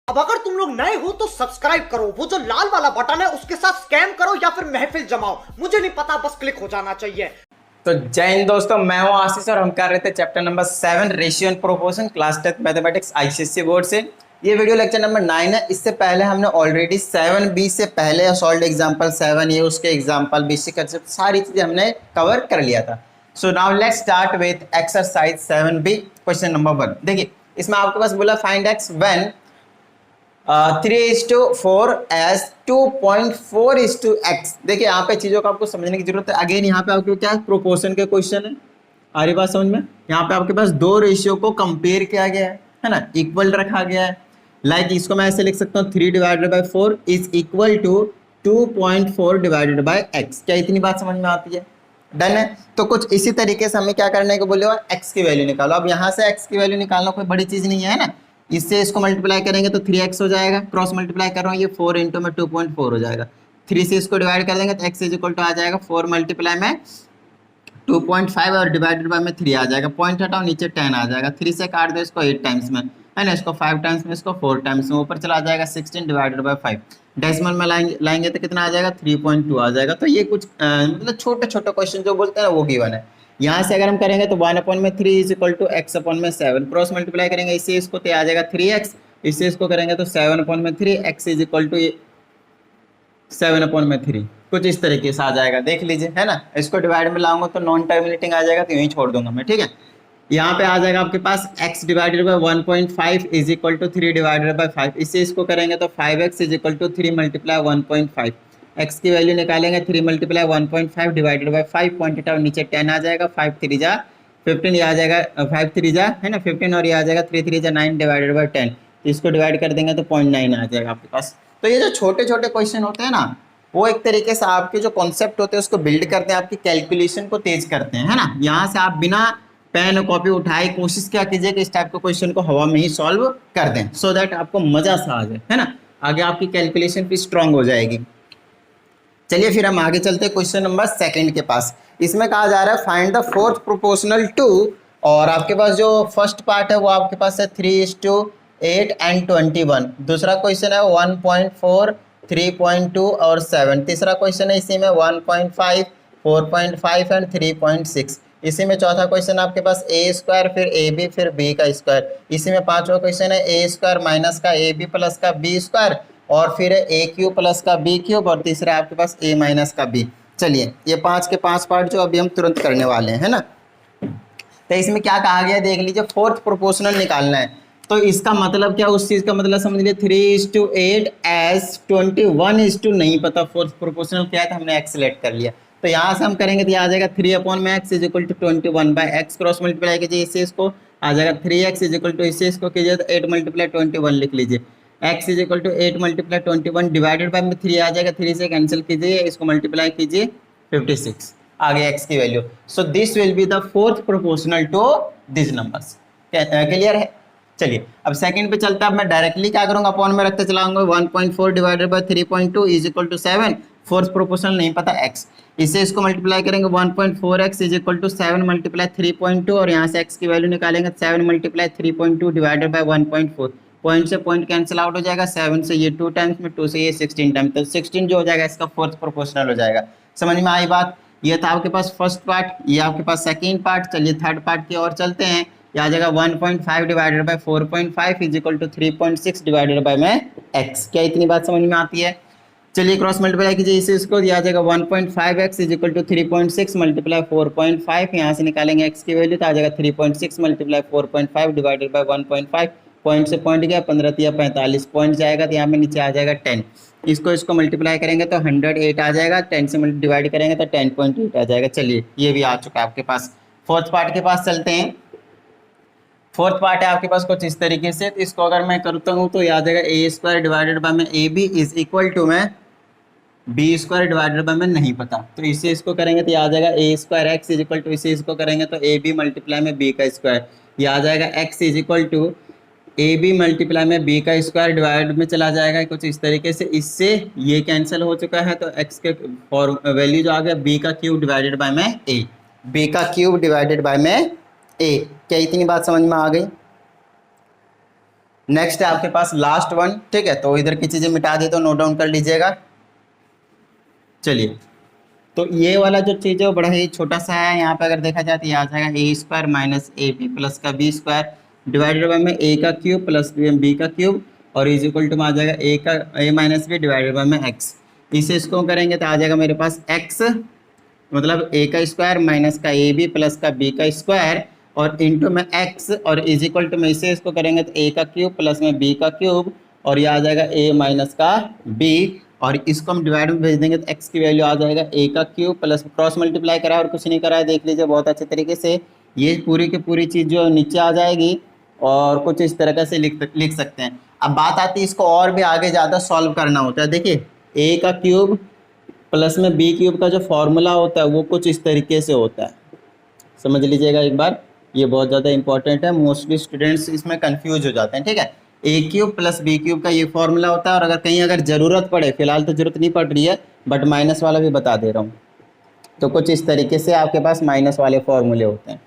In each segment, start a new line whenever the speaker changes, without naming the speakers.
अब अगर तुम लोग नए हो तो सब्सक्राइब करो, वो जो लाल वाला बटन है उसके साथ स्कैम करो या फिर महफिल जमाओ, मुझे नहीं पता, बस क्लिक हो जाना चाहिए।
तो जय हिंद दोस्तों, मैं हूं आशीष और हम कर रहे थे chapter number 7 ratio and proportion class 10 mathematics ICSE board से। ये वीडियो लेक्चर नंबर 9 है। इससे पहले हमने ऑलरेडी 7B से पहले सॉल्व एग्जांपल 7 ये उसके एग्जांपल बेसिक कंसेप्ट सारी चीजें हमने कवर कर लिया था। So now let's start with exercise 7B question number 1। देखिए इसमें आपके पास बोला find x when 3:4 S 2.4:x। देखिए यहाँ पे चीजों को आपको समझने की जरूरत है। अगेन यहाँ पे आपको क्या प्रोपोर्शन के क्वेश्चन है, आ रही बात समझ में। यहाँ पे आपके पास दो रेशियो को कंपेयर किया गया है ना, इक्वल रखा गया है। लाइक इसको मैं ऐसे लिख सकता हूँ 3/4 इज इक्वल टू 2.4/x। क्या इतनी बात समझ में आती है? डन है। तो कुछ इसी तरीके से हमें क्या करने को बोले हुआ, एक्स की वैल्यू निकालो। अब यहाँ से एक्स की वैल्यू निकालना कोई बड़ी चीज नहीं है ना। इससे इसको मल्टीप्लाई करेंगे तो 3x हो जाएगा, क्रॉस मल्टीप्लाई कर रहा हूँ, ये 4 इंटू में 2.4 हो जाएगा। 3 से इसको डिवाइड कर देंगे तो x इज इक्वल टू आ जाएगा 4 मल्टीप्लाई में 2.5 और डिवाइडेड बाय में 3 आ जाएगा। पॉइंट हटाओ, नीचे 10 आ जाएगा। 3 से काट दो इसको 8 टाइम्स में, है ना, इसको 5 टाइम्स में, इसको 4 टाइम्स में, ऊपर चला जाएगा 16 डिवाइडेड बाय 5। डेसिमल में लाएंगे तो कितना आ जाएगा, 3.2 आ जाएगा। तो ये कुछ मतलब छोटे छोटे क्वेश्चन जो बोलते हैं ना वो गिवन है। यहाँ से अगर हम करेंगे तो 1/3 is equal to x/7, cross multiply करेंगे इससे इसको तो आ जाएगा 3x, इससे इसको करेंगे तो 7/3, x इज इक्वल टू 7/3, कुछ इस तरीके से आ जाएगा। देख लीजिए, है ना। इसको डिवाइड में लाऊंगा तो नॉन टर्मिनेटिंग आ जाएगा, तो यहीं छोड़ दूंगा मैं, ठीक है। यहाँ पे आ जाएगा आपके पास x divided by 1.5 is equal to 3 divided by 5। इससे इसको करेंगे तो 5x is equal to 3 multiply 1.5। x की वैल्यू निकालेंगे 3 मल्टीप्लाई 1.5 डिवाइडेड बाय 5, पॉइंट हटाओ, नीचे 10 आ जाएगा, 5 3 जा 15, ये आ जाएगा 5 3 जा, है ना 15, और ये आ जाएगा 3 3 जा 9 डिवाइडेड बाय 10। तो इसको डिवाइड कर देंगे तो 0.9 आ जाएगा आपके पास। तो ये जो छोटे छोटे क्वेश्चन होते हैं ना, वो एक तरीके से आपके जो कॉन्सेप्ट होते हैं उसको बिल्ड करते हैं, आपकी कैलकुलेशन को तेज करते हैं, है ना। यहाँ से आप बिना पेन और कॉपी उठाए कोशिश क्या कीजिए कि इस टाइप के क्वेश्चन को हवा में ही सॉल्व कर दें, सो दैट आपको मजा सा आ जाए, है ना। आगे आपकी कैलकुलेशन भी स्ट्रांग हो जाएगी। चलिए फिर हम आगे चलते हैं क्वेश्चन नंबर 2 के पास। इसमें कहा जा रहा है find the fourth proportional to, और आपके पास जो फर्स्ट पार्ट है वो आपके पास है 3:8 एंड 21। दूसरा क्वेश्चन है 1.4, 3.2 और 7। तीसरा क्वेश्चन है इसी में 1.5, 4.5 एंड 3.6। इसी में चौथा क्वेश्चन आपके पास a² फिर ab फिर b का स्क्वायर। इसी में पांचवा क्वेश्चन है a² माइनस का ab प्लस का b² और फिर a³ प्लस का b³ और तीसरा आपके पास a माइनस का b। चलिए ये 5 के 5 पार्ट जो अभी हम तुरंत करने वाले हैं, है ना। तो इसमें क्या कहा गया देख लीजिए, फोर्थ प्रोपोर्शनल निकालना है। तो इसका मतलब क्या, उस चीज का मतलब समझ लीजिए 3:8 एस 21 नहीं पता फोर्थ प्रोपोर्शनल क्या है, तो हमने x सिलेक्ट कर लिया। तो यहाँ से हम करेंगे तो ये आ जाएगा 3/x is equal to 21/x, cross multiply कीजिए इससे इसको आ जाएगा 3x इज इक्वल टू, इससे इसको कीजिए तो 8 मल्टीप्लाई 21 लिख लीजिए। x is equal to 8 multiply 21 divided by में 3 आ जाएगा, 3 से कैंसिल कीजिए, इसको मल्टीप्लाई कीजिए 56 आ गया x की value. So this will be the fourth proportional to this numbers. Clear है। चलिए अब सेकंड पे चलता है। अब मैं डायरेक्टली क्या करूंगा, अपॉन में रखते चलाऊंगा 1.4 divided by 3.2 is equal to 7। Fourth proportional नहीं पता x, इससे इसको मल्टीप्लाई करेंगे 1.4x is equal to 7 multiply 3.2 और यहाँ से x की वैल्यू निकालेंगे 7 मल्टीप्लाई 3.2 डिवाइडेड बाय 1.4। पॉइंट से पॉइंट कैंसिल आउट हो जाएगा, 7 से ये 2 टाइम्स में, 2 से ये 16 टाइम्स, तो 16 जो हो जाएगा इसका फोर्थ प्रोपोर्शनल हो जाएगा। समझ में आई बात। ये था आपके पास फर्स्ट पार्ट, ये आपके पास सेकंड पार्ट। चलिए थर्ड पार्ट की ओर चलते हैं। ये आ जाएगा 1.5 divided by 4.5 is equal to 3.6 divided by में x। क्या इतनी बात समझ में आती है? चलिए क्रॉस मल्टीप्लाई कीजिए इसे इसको, दिया जाएगा 1.5x is equal to 3.6 multiply 4.5। यहाँ से निकालेंगे x की वैल्यू तो आ जाएगा 3.6 मल्टीप्लाई 4.5 डिवाइडेड बाय 1.5। पॉइंट से पॉइंट गया 15 या 45, पॉइंट जाएगा तो यहाँ पे नीचे आ जाएगा 10। इसको मल्टीप्लाई करेंगे तो 108 आ जाएगा, 10 से डिवाइड करेंगे तो 10.8 आ जाएगा। चलिए ये भी आ चुका है आपके पास। फोर्थ पार्ट के पास चलते हैं। फोर्थ पार्ट है आपके पास कुछ इस तरीके से। तो इसको अगर मैं करता हूँ तो याद आएगा a² डिवाइडेड बाय में ab इज इक्वल टू में b² डिवाइडेड बाय में नहीं पता, तो इससे इसको करेंगे तो याद आएगा a²x इज इक्वल टू, इसे इसको करेंगे तो ab मल्टीप्लाई में b का स्क्वायर। ये आ जाएगा x is equal to ab multiply में b का स्क्वायर डिवाइड में चला जाएगा कुछ इस तरीके से। इससे ये कैंसिल हो चुका है तो x के वैल्यू जो आ गया b का क्यूब डिवाइडेड बाय में a, b का क्यूब डिवाइडेड बाय में a। क्या इतनी बात समझ में आ गई? नेक्स्ट है आपके पास लास्ट वन, ठीक है। तो इधर की चीजें मिटा दे तो नोट डाउन कर लीजिएगा। चलिए, तो ये वाला जो चीज है वो बड़ा ही छोटा सा है। यहाँ पे अगर देखा जाए तो ये आ जाएगा A square minus A B plus का बी स्क्वायर डिवाइडेड बाय में ए का क्यूब प्लस बी का क्यूब और इज इक्वल टू में आ जाएगा ए का A minus B divided by में एक्स। इसे इसको करेंगे तो आ जाएगा मेरे पास एक्स मतलब ए का स्क्वायर माइनस का ए बी प्लस का बी का स्क्वायर और इंटू में एक्स और इज इक्वल टू में इसे इसको करेंगे तो ए का क्यूब प्लस में बी का क्यूब और ये आ जाएगा ए माइनस का बी और इसको हम डिवाइड में भेज देंगे तो एक्स की वैल्यू आ जाएगा ए का क्यूब प्लस क्रॉस मल्टीप्लाई करा और कुछ नहीं करा है, देख लीजिए बहुत अच्छे तरीके से। ये पूरी की पूरी चीज़ जो नीचे आ जाएगी और कुछ इस तरह से लिख सकते हैं। अब बात आती है इसको और भी आगे ज़्यादा सॉल्व करना होता है। देखिए ए का क्यूब प्लस में बी क्यूब का जो फॉर्मूला होता है वो कुछ इस तरीके से होता है, समझ लीजिएगा एक बार, ये बहुत ज़्यादा इंपॉर्टेंट है। मोस्टली स्टूडेंट्स इसमें कंफ्यूज हो जाते हैं, ठीक है। ए क्यूब प्लस बी क्यूब का ये फॉर्मूला होता है और अगर कहीं अगर ज़रूरत पड़े, फिलहाल तो ज़रूरत नहीं पड़ रही है बट माइनस वाला भी बता दे रहा हूँ, तो कुछ इस तरीके से आपके पास माइनस वाले फॉर्मूले होते हैं,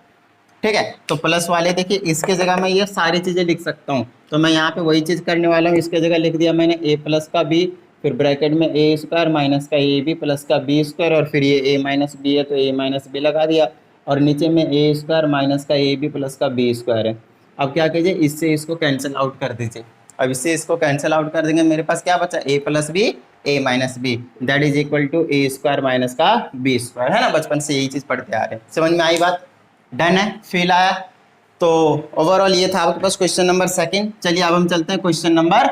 ठीक है। तो प्लस वाले देखिए इसके जगह मैं ये सारी चीज़ें लिख सकता हूँ, तो मैं यहाँ पे वही चीज़ करने वाला हूँ। इसके जगह लिख दिया मैंने ए प्लस का बी फिर ब्रैकेट में ए स्क्वायर माइनस का ए बी प्लस का बी स्क्वायर और फिर ये ए माइनस बी है तो ए माइनस बी लगा दिया और नीचे में ए स्क्वायर माइनस का ए बी प्लस का बी स्क्वायर है। अब क्या कीजिए, इससे इसको कैंसिल आउट कर दीजिए। अब इससे इसको कैंसिल आउट कर देंगे, मेरे पास क्या बचा, A plus B A minus B that is equal to A square minus का बी स्क्वायर, है ना। बचपन से यही चीज़ पढ़ते आ रहे हैं, समझ में आई बात, डन है, फील आया। तो ओवरऑल ये था आपके पास क्वेश्चन नंबर सेकंड। चलिए अब हम चलते हैं क्वेश्चन नंबर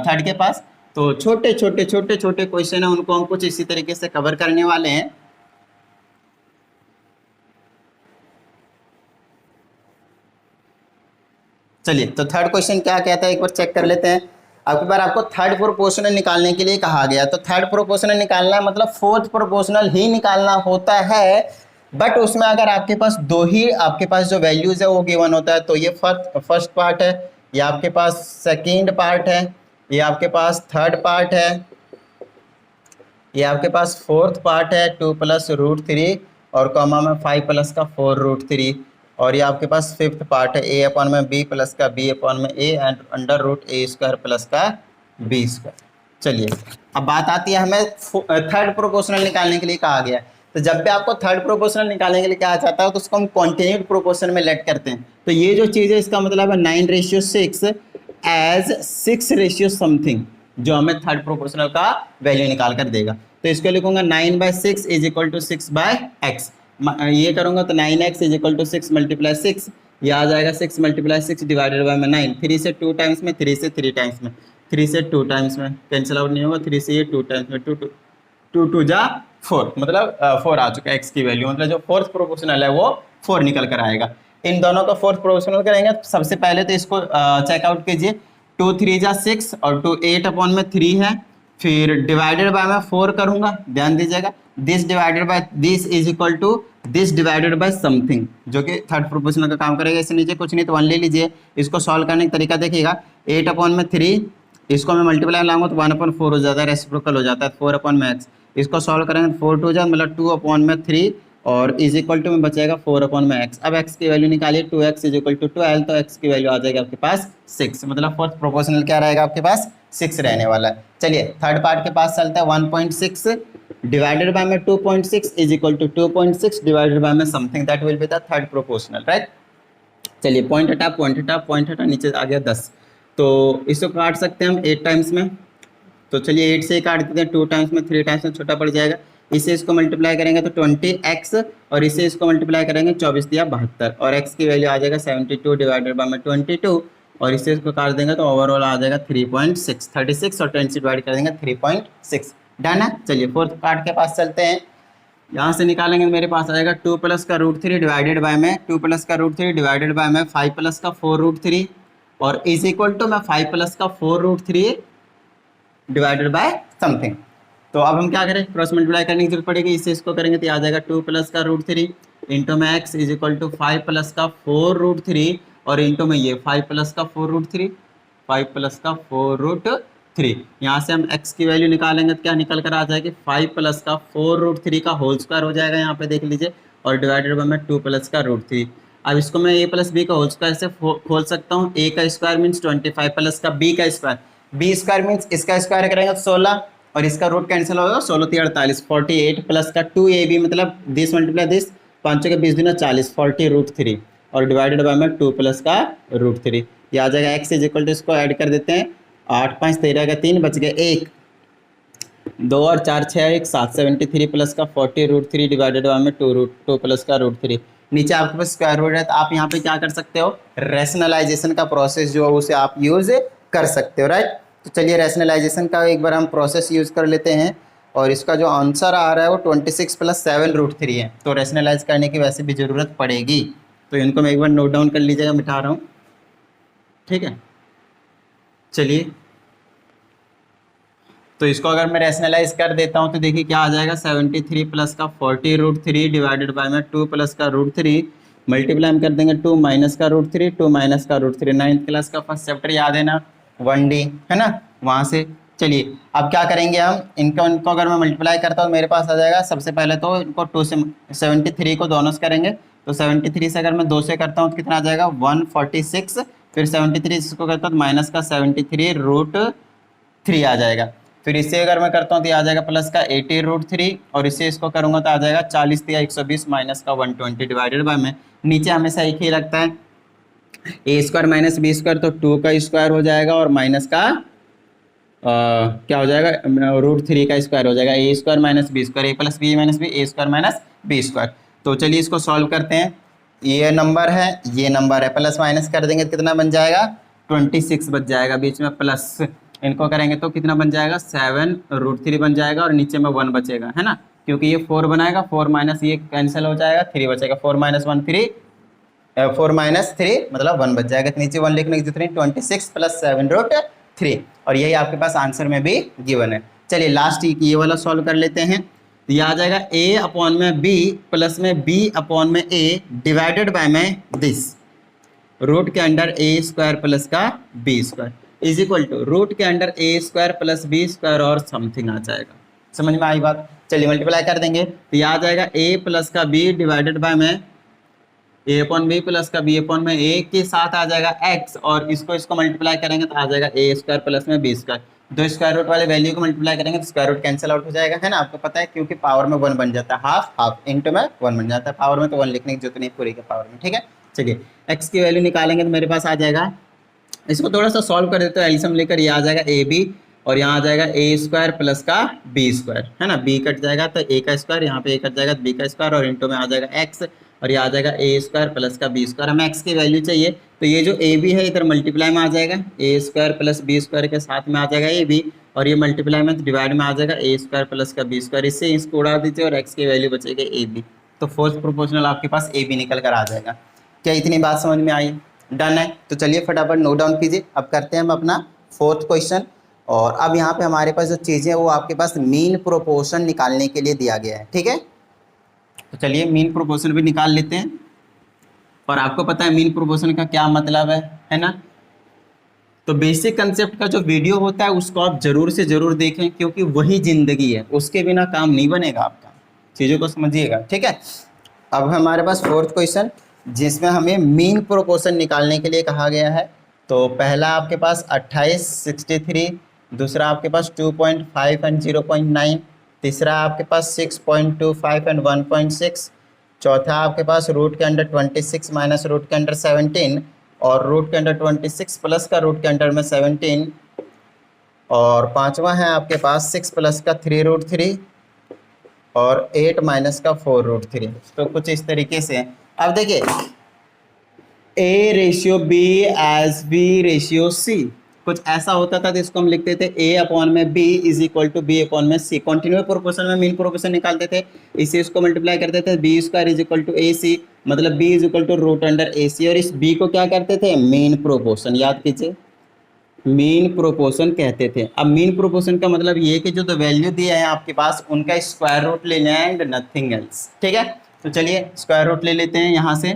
थर्ड के पास। तो छोटे छोटे क्वेश्चन है, उनको हम कुछ इसी तरीके से कवर करने वाले हैं। चलिए, तो थर्ड क्वेश्चन क्या कहता है एक बार चेक कर लेते हैं। आपके बार आपको थर्ड प्रोपोर्शनल निकालने के लिए कहा गया, तो थर्ड प्रोपोर्शनल निकालना है मतलब फोर्थ प्रोपोर्शनल ही निकालना होता है, बट उसमें अगर आपके पास दो ही आपके पास जो वैल्यूज है वो गिवन होता है, तो ये फर्स्ट पार्ट है, ये आपके पास सेकेंड पार्ट है, ये आपके पास थर्ड पार्ट है, ये आपके पास फोर्थ पार्ट है 2 प्लस रूट 3 और कॉमा में 5 प्लस का 4 रूट 3 और ये आपके पास फिफ्थ पार्ट है ए अपॉन में बी प्लस का बी अपॉन में A and under root A square plus का बी स्क्वायर। चलिए अब बात आती है हमें थर्ड प्रोपोर्शनल निकालने के लिए कहा गया है। तो जब भी आपको थर्ड प्रोपोर्शनल निकालने के लिए कहा जाता है तो उसको हम कॉन्टिन्यूड प्रोपोर्शन में लेट करते हैं। तो ये जो चीज़ है इसका मतलब है 9:6 एज 6 समथिंग, जो हमें थर्ड प्रोपोर्शनल का वैल्यू निकाल कर देगा। तो इसको लिखूंगा 9/6 इज इक्वल टू 6/x। ये करूंगा तो 9x इज इक्वल टू 6 × 6, ये आ जाएगा 6 × 6 डिवाइडेड बाय में 9। 3 से 2 टाइम्स में, 3 से 3 टाइम्स में, 3 से 2 टाइम्स में कैंसिल आउट नहीं होगा, 3 से ये 2 टाइम्स में, 2 2 जा 4 मतलब 4 आ चुका है x की वैल्यू, मतलब जो फोर्थ प्रोपोर्शनल है वो 4 निकल कर आएगा। इन दोनों का फोर्थ प्रोपोर्शनल करेंगे तो सबसे पहले तो इसको चेकआउट कीजिए। 2 3 जा 6 और 2 8 अपॉन में 3 है, फिर डिवाइडेड बाय में 4 करूंगा, ध्यान दीजिएगा। This divided by this is equal to this divided by something, जो कि थर्ड प्रोपोर्शनल का काम करेगा। इससे नीचे कुछ नहीं तो 1 ले लीजिए। इसको सॉल्व करने का तरीका देखिएगा, 8 अपॉन में 3 इसको मैं मल्टीप्लाई लाऊंगा तो 1/4 हो जाता है, रेसिप्रोकल हो जाता है 4 अपॉन में x। इसको सॉल्व करेंगे 4 2 जा मतलब 2 अपॉन में 3 और इज इक्वल टू में बचेगा 4 अपॉन में x। अब x की वैल्यू निकालिए, 2x इज इक्वल टू 12, तो x की वैल्यू आ जाएगी आपके पास 6, मतलब फोर्थ प्रोपोर्शनल क्या रहेगा आपके पास 6 रहने वाला है। चलिए थर्ड पार्ट के पास चलते हैं। 1.6 डिवाइडेड बाय में 2.6 is equal to 2.6 divided by में something, that will be the third proportional, right. चलिए पॉइंट हटा नीचे आ गया 10, तो इसको काट सकते हैं हम 8 टाइम्स में। तो चलिए 8 से काट देते हैं, 2 टाइम्स में, 3 टाइम्स में छोटा पड़ जाएगा। इसे इसको मल्टीप्लाई करेंगे तो 20x और इसे इसको मल्टीप्लाई करेंगे 24 दिया 72 और x की वैल्यू आ जाएगा 72 डिवाइडेड बाय में 22 और इसे इसको काट देंगे तो ओवरऑल आ जाएगा 3.6। 36 और 10 से डिवाइड कर देंगे 3.6, डन है। चलिए फोर्थ पार्ट के पास चलते हैं। यहाँ से निकालेंगे मेरे पास आएगा 2 प्लस का रूट 3 डिवाइडेड बाय में 2 प्लस का रूट 3 डिवाइडेड बाय में 5 प्लस का 4 रूट 3 और इज इक्वल टू में 5 प्लस का 4 रूट 3 डिवाइडेड बाय समथिंग। तो अब हम क्या करें, क्रॉस मल्टीप्लाई करने की जरूरत पड़ेगी। इससे इसको करेंगे तो आ जाएगा 2 प्लस का रूट 3 इंटू में x is equal to 5 plus का 4 रूट 3 और इंटू में ये 5 प्लस का 4 रूट 3, 5 प्लस का 4 रूट 3। यहाँ से हम x की वैल्यू निकालेंगे तो क्या निकल कर आ जाएगी, 5 प्लस का 4 रूट 3 का होल स्क्वायर हो जाएगा, यहाँ पे देख लीजिए, और डिवाइडेड बाय में 2 प्लस का रूट 3। अब इसको मैं a प्लस बी का होल स्क्वायर से खोल सकता हूँ। a का स्क्वायर मीन्स 25 प्लस का b का स्क्वायर, b स्क्वायर मीन्स इसका स्क्वायर करेंगे तो 16 और इसका रूट कैंसिल होगा, 16 3 48 48 प्लस का 2ab मतलब दिस मल्टीप्लाई दिस, 5 के 20 दुना 40 40√3 और डिवाइडेड बाय में 2 प्लस का √3। ये आ जाएगा x इज इक्वल टू, इसको ऐड कर देते हैं, 8 5 13 का 3 बच गए 1, 2 और 4 6 1 7 73 प्लस का 40√3 डिवाइडेड बाय में 2 प्लस का √3। नीचे आपके पास स्क्वायर रूट है, तो आप यहाँ पे क्या कर सकते हो, रैशनलाइजेशन का प्रोसेस जो है उसे आप यूज कर सकते हो, राइट। तो चलिए रैशनलाइजेशन का एक बार हम प्रोसेस यूज कर लेते हैं और इसका जो आंसर आ रहा है वो 26 + 7√3 है। तो रैशनलाइज करने की वैसे भी ज़रूरत पड़ेगी, तो इनको मैं एक बार नोट डाउन कर लीजिएगा, मिटा रहा हूँ, ठीक है। चलिए तो इसको अगर मैं रैशनलाइज कर देता हूँ तो देखिए क्या आ जाएगा, 73 प्लस का 40√3 डिवाइडेड बाय में 2 प्लस का √3 मल्टीप्लाई हम कर देंगे 2 माइनस का √3 2 माइनस का √3। 9th क्लास का फर्स्ट चैप्टर याद है ना, 1D है ना, वहाँ से। चलिए अब क्या करेंगे हम, इनको अगर मैं मल्टीप्लाई करता हूँ मेरे पास आ जाएगा, सबसे पहले तो इनको 2 से 73 को दोनों से करेंगे, तो 73 से अगर मैं 2 से करता हूँ तो कितना आ जाएगा 146, फिर 73 इसको करता हूँ तो माइनस का 73√3 आ जाएगा। फिर इससे अगर मैं करता हूँ तो आ जाएगा प्लस का 80√3 और इससे इसको करूँगा तो आ जाएगा 40 या 120 माइनस का 120 डिवाइडेड बाय में, नीचे हमेशा एक ही लगता है ए स्क्वायर माइनस बी स्क्वायर, तो 2 का स्क्वायर हो जाएगा और माइनस का क्या हो जाएगा √3 का स्क्वायर हो जाएगा, A square minus B square, A plus B minus B, A square minus B square. तो चलिए इसको सॉल्व करते हैं, ये नंबर है ये नंबर है, प्लस माइनस कर देंगे तो कितना बन जाएगा 26 बच जाएगा, बीच में प्लस, इनको करेंगे तो कितना बन जाएगा 7√3 बन जाएगा और नीचे में 1 बचेगा, है ना, क्योंकि ये 4 बनाएगा, 4 माइनस ये कैंसिल हो जाएगा, 3 बचेगा, 4 माइनस 1 3, 4 माइनस 3 मतलब 1 बच जाएगा, तो नीचे 1 लिखने की जरूरत नहीं, 26 + 7√3 और यही आपके पास आंसर में भी गिवन है। चलिए लास्ट ये वाला सॉल्व कर लेते हैं, तो ये आ जाएगा a अपॉन में b प्लस में b अपॉन में a डिवाइडेड बाय में दिस रूट के अंडर a स्क्वायर प्लस का b square is equal to root के under a square plus b square और समथिंग आ जाएगा। समझ में आई बात। चलिए मल्टीप्लाई कर देंगे तो ये आ जाएगा a प्लस का b डिवाइडेड बाय में a अपॉन b प्लस का b अपॉन में a के साथ आ जाएगा x और इसको मल्टीप्लाई करेंगे तो आ जाएगा a स्क्वायर प्लस में b स्क्वायर। दो स्क्वायर रूट वाले वैल्यू को मल्टीप्लाई करेंगे तो स्क्वायर रूट कैंसिल आउट हो जाएगा, है ना, आपको पता है, क्योंकि पावर में 1 बन जाता है, हाफ हाफ इंटू में 1 बन जाता है, पावर में तो 1 लिखने की जरूरत नहीं पूरी के पावर में, ठीक है। चलिए x की वैल्यू निकालेंगे तो मेरे पास आ जाएगा, इसको थोड़ा सा सॉल्व कर देते हैं, एल्सियम लेकर ये आ जाएगा ab और यहाँ आ जाएगा a स्क्वायर प्लस का b स्क्वायर, है ना, b कट जाएगा तो a का स्क्वायर, यहाँ पे a कट जाएगा तो b का स्क्वायर और इंटू में आ जाएगा x और ये आ जाएगा a स्क्वायर प्लस का b स्क्वायर। हमें x की वैल्यू चाहिए तो ये जो ab है इधर मल्टीप्लाई में आ जाएगा, a square plus b square के साथ में आ जाएगा ab और ये मल्टीप्लाई में तो डिवाइड में आ जाएगा a स्क्वायर प्लस का b स्क्वायर, इससे इसको उड़ा दीजिए और x की वैल्यू बचेगी ab, तो फोर्थ प्रोपोर्शनल आपके पास ab निकल कर आ जाएगा। क्या इतनी बात समझ में आई? डन है। तो चलिए फटाफट नोट डाउन कीजिए। अब करते हैं हम अपना फोर्थ क्वेश्चन और अब यहाँ पे हमारे पास जो चीज़ें हैं वो आपके पास मीन प्रोपोर्शन निकालने के लिए दिया गया है, ठीक है। तो चलिए मीन प्रोपोर्शन भी निकाल लेते हैं और आपको पता है मीन प्रोपोर्शन का क्या मतलब है ना। तो बेसिक कंसेप्ट का जो वीडियो होता है उसको आप जरूर से जरूर देखें क्योंकि वही जिंदगी है, उसके बिना काम नहीं बनेगा आपका, चीज़ों को समझिएगा, ठीक है। अब हमारे पास फोर्थ क्वेश्चन जिसमें हमें मीन प्रोपोर्शन निकालने के लिए कहा गया है। तो पहला आपके पास 28 63, दूसरा आपके पास 2.5 एंड 0.9, तीसरा आपके पास 6.25 एंड 1.6, चौथा आपके पास रूट के अंडर 26 माइनस रूट के अंडर 17 और रूट के अंडर 26 प्लस का रूट के अंडर में 17 और पांचवा है आपके पास 6 प्लस का 3√3 और 8 माइनस का 4√3। तो कुछ इस तरीके से अब देखिए a ratio b as b ratio c, कुछ ऐसा होता था तो इसको हम लिखते थे a अपॉन में b is equal to b upon में c। कॉन्टिन्यू प्रोपोर्शन में मीन प्रोपोर्शन निकालते थे, इसे इसको मल्टीप्लाई करते थे, b square is equal to ac मतलब b is equal to root under ac और इस b को क्या करते थे मीन प्रोपोर्शन, याद कीजिए मीन प्रोपोर्शन कहते थे। अब मीन प्रोपोर्शन का मतलब ये कि जो वैल्यू दिया है आपके पास उनका स्क्वायर रूट ले लें एंड नथिंग एल्स, ठीक है। तो चलिए स्क्वायर रूट ले लेते हैं यहाँ से,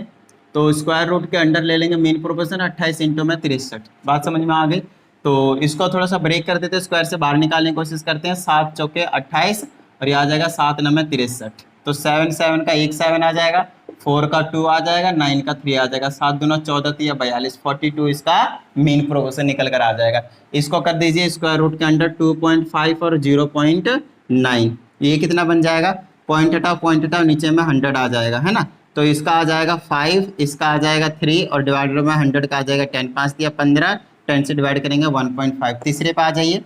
तो स्क्वायर रूट के अंडर ले लेंगे मीन प्रोपोर्शन 28 इंटू में 63। बात समझ में आ गई। तो इसको थोड़ा सा ब्रेक कर देते हैं, स्क्वायर से बाहर निकालने की कोशिश करते हैं, 7 चौके 28 और ये आ जाएगा 7 9 63, तो 7 7 का 1 7 आ जाएगा, 4 का 2 आ जाएगा, 9 का 3 आ जाएगा, 7 दूना 14 3 42, 42 इसका मीन प्रोपोर्शन निकल कर आ जाएगा। इसको कर दीजिए स्क्वायर रूट के अंडर 2.5 और 0.9, ये कितना बन जाएगा, पॉइंट हटाओ नीचे में 100 आ जाएगा, है ना। तो इसका आ जाएगा 5, इसका आ जाएगा 3 और डिवाइडेड में 100 का आ जाएगा 10, 5 दिया 15, 10 से डिवाइड करेंगे 1.5। तीसरे पे आ जाइए